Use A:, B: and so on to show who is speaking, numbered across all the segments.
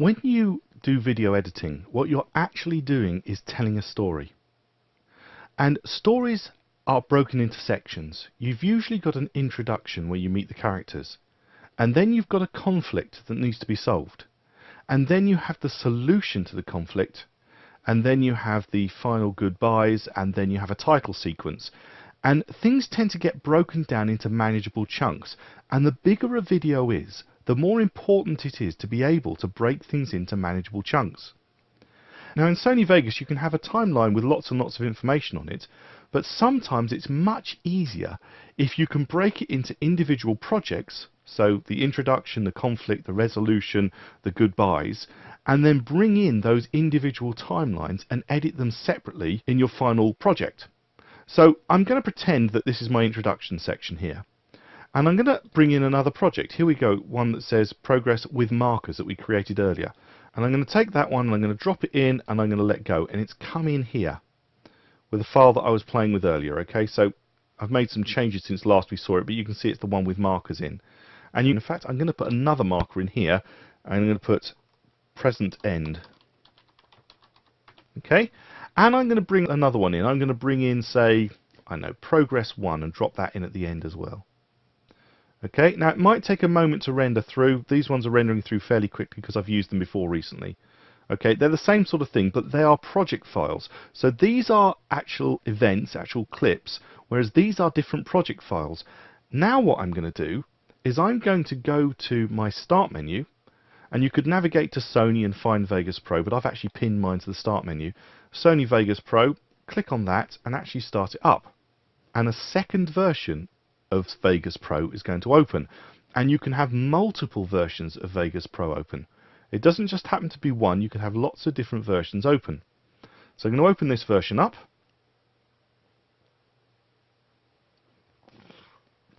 A: When you do video editing, what you're actually doing is telling a story. And stories are broken into sections. You've usually got an introduction where you meet the characters, and then you've got a conflict that needs to be solved, and then you have the solution to the conflict, and then you have the final goodbyes, and then you have a title sequence. And things tend to get broken down into manageable chunks, and the bigger a video is, the more important it is to be able to break things into manageable chunks. Now in Sony Vegas you can have a timeline with lots and lots of information on it, but sometimes it's much easier if you can break it into individual projects, so the introduction, the conflict, the resolution, the goodbyes, and then bring in those individual timelines and edit them separately in your final project. So I'm going to pretend that this is my introduction section here. And I'm going to bring in another project. Here we go, one that says progress with markers that we created earlier. And I'm going to take that one and I'm going to drop it in and I'm going to let go. And it's come in here with the file that I was playing with earlier. Okay, so I've made some changes since last we saw it, but you can see it's the one with markers in. And in fact, I'm going to put another marker in here. And I'm going to put present end. Okay, and I'm going to bring another one in. I'm going to bring in, say, I know, progress 1 and drop that in at the end as well. Okay, now it might take a moment to render through. These ones are rendering through fairly quickly because I've used them before recently. Okay, they're the same sort of thing, but they are project files. So these are actual events, actual clips, whereas these are different project files. Now what I'm going to do is I'm going to go to my start menu, and you could navigate to Sony and find Vegas Pro, but I've actually pinned mine to the start menu. Sony Vegas Pro, click on that and actually start it up. And a second version of Vegas Pro is going to open, and you can have multiple versions of Vegas Pro open. It doesn't just happen to be one, you can have lots of different versions open. So I'm going to open this version up,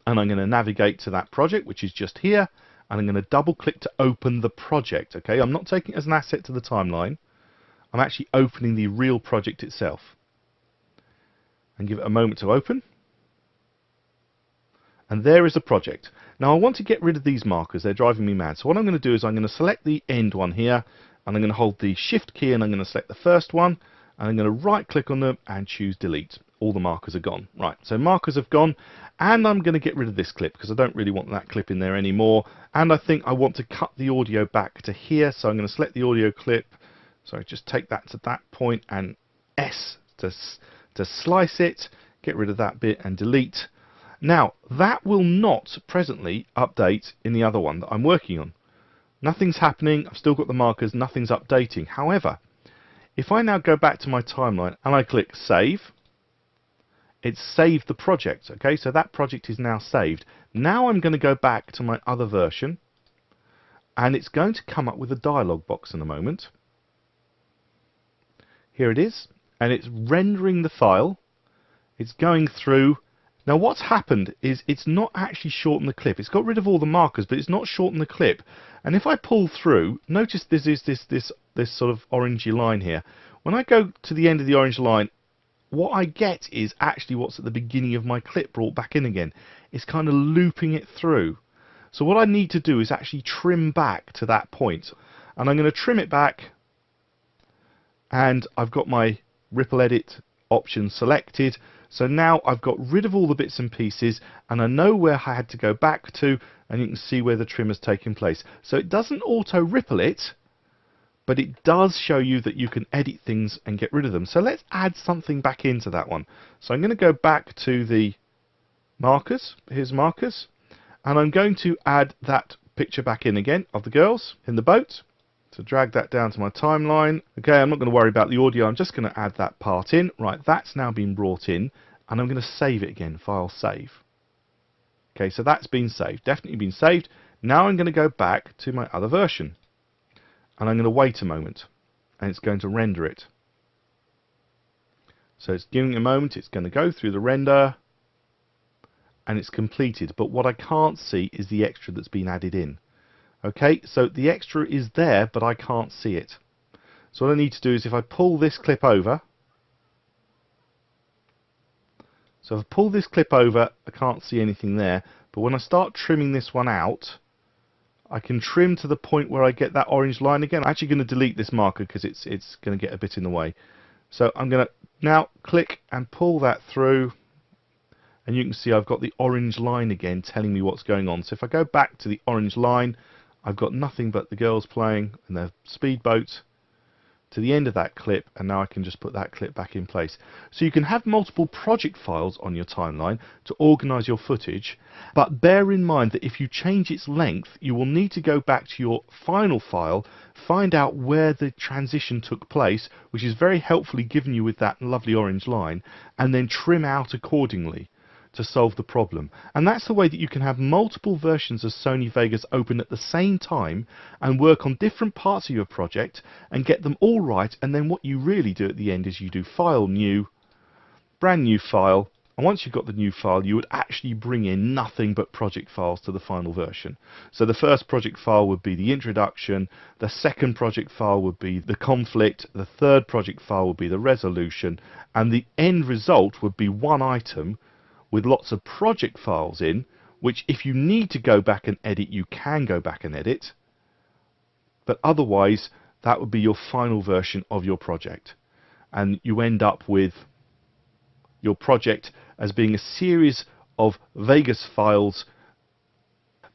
A: and I'm going to navigate to that project which is just here, and I'm going to double click to open the project. Okay, I'm not taking it as an asset to the timeline, I'm actually opening the real project itself. And give it a moment to open. And there is the project. Now I want to get rid of these markers, they're driving me mad. So what I'm going to do is I'm going to select the end one here, and I'm going to hold the shift key and I'm going to select the first one, and I'm going to right click on them and choose delete. All the markers are gone. Right, so markers have gone, and I'm going to get rid of this clip because I don't really want that clip in there anymore, and I think I want to cut the audio back to here, so I'm going to select the audio clip. So I just take that to that point and S to slice it, get rid of that bit and delete. Now, that will not presently update in the other one that I'm working on. Nothing's happening, I've still got the markers, nothing's updating. However, if I now go back to my timeline and I click save, it's saved the project. Okay, so that project is now saved. Now I'm going to go back to my other version, and it's going to come up with a dialog box in a moment. Here it is, and it's rendering the file. It's going through. Now what's happened is it's not actually shortened the clip. It's got rid of all the markers, but it's not shortened the clip. And if I pull through, notice this is this sort of orangey line here. When I go to the end of the orange line, what I get is actually what's at the beginning of my clip brought back in again. It's kind of looping it through. So what I need to do is actually trim back to that point. And I'm going to trim it back, and I've got my ripple edit option selected. So now I've got rid of all the bits and pieces, and I know where I had to go back to, and you can see where the trim has taken place. So it doesn't auto ripple it, but it does show you that you can edit things and get rid of them. So let's add something back into that one. So I'm going to go back to the markers. Here's markers, and I'm going to add that picture back in again of the girls in the boat. To drag that down to my timeline. Okay, I'm not going to worry about the audio, I'm just going to add that part in. Right, that's now been brought in, and I'm going to save it again, file save. Okay, so that's been saved, definitely been saved. Now I'm going to go back to my other version, and I'm going to wait a moment, and it's going to render it. So it's giving it a moment, it's going to go through the render, and it's completed. But what I can't see is the extra that's been added in. Okay, so the extra is there, but I can't see it. So what I need to do is if I pull this clip over, so if I pull this clip over, I can't see anything there, but when I start trimming this one out, I can trim to the point where I get that orange line again. I'm actually going to delete this marker because it's going to get a bit in the way. So I'm going to now click and pull that through, and you can see I've got the orange line again telling me what's going on. So if I go back to the orange line, I've got nothing but the girls playing and their speedboat to the end of that clip, and now I can just put that clip back in place. So you can have multiple project files on your timeline to organize your footage, but bear in mind that if you change its length, you will need to go back to your final file, find out where the transition took place, which is very helpfully given you with that lovely orange line, and then trim out accordingly to solve the problem. And that's the way that you can have multiple versions of Sony Vegas open at the same time and work on different parts of your project and get them all right. And then what you really do at the end is you do File, New, Brand New File, and once you've got the new file, you would actually bring in nothing but project files to the final version. So the first project file would be the introduction, the second project file would be the conflict, the third project file would be the resolution, and the end result would be one item with lots of project files in, which if you need to go back and edit, you can go back and edit. But otherwise, that would be your final version of your project. And you end up with your project as being a series of Vegas files.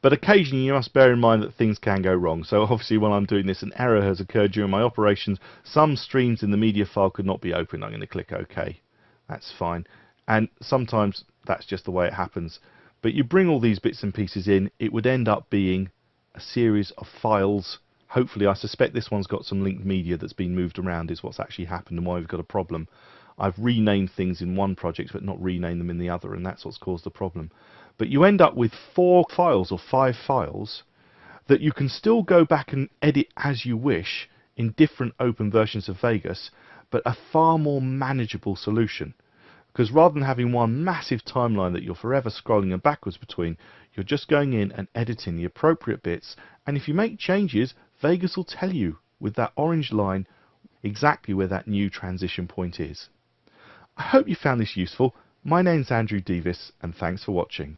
A: But occasionally you must bear in mind that things can go wrong. So obviously while I'm doing this, an error has occurred during my operations. Some streams in the media file could not be opened. I'm going to click OK. That's fine. And sometimes that's just the way it happens. But you bring all these bits and pieces in, it would end up being a series of files. Hopefully, I suspect this one's got some linked media that's been moved around is what's actually happened and why we've got a problem. I've renamed things in one project but not renamed them in the other, and that's what's caused the problem. But you end up with 4 files or 5 files that you can still go back and edit as you wish in different open versions of Vegas, but a far more manageable solution. Because rather than having one massive timeline that you're forever scrolling and backwards between, you're just going in and editing the appropriate bits, and if you make changes, Vegas will tell you with that orange line exactly where that new transition point is. I hope you found this useful. My name's Andrew Davis, and thanks for watching.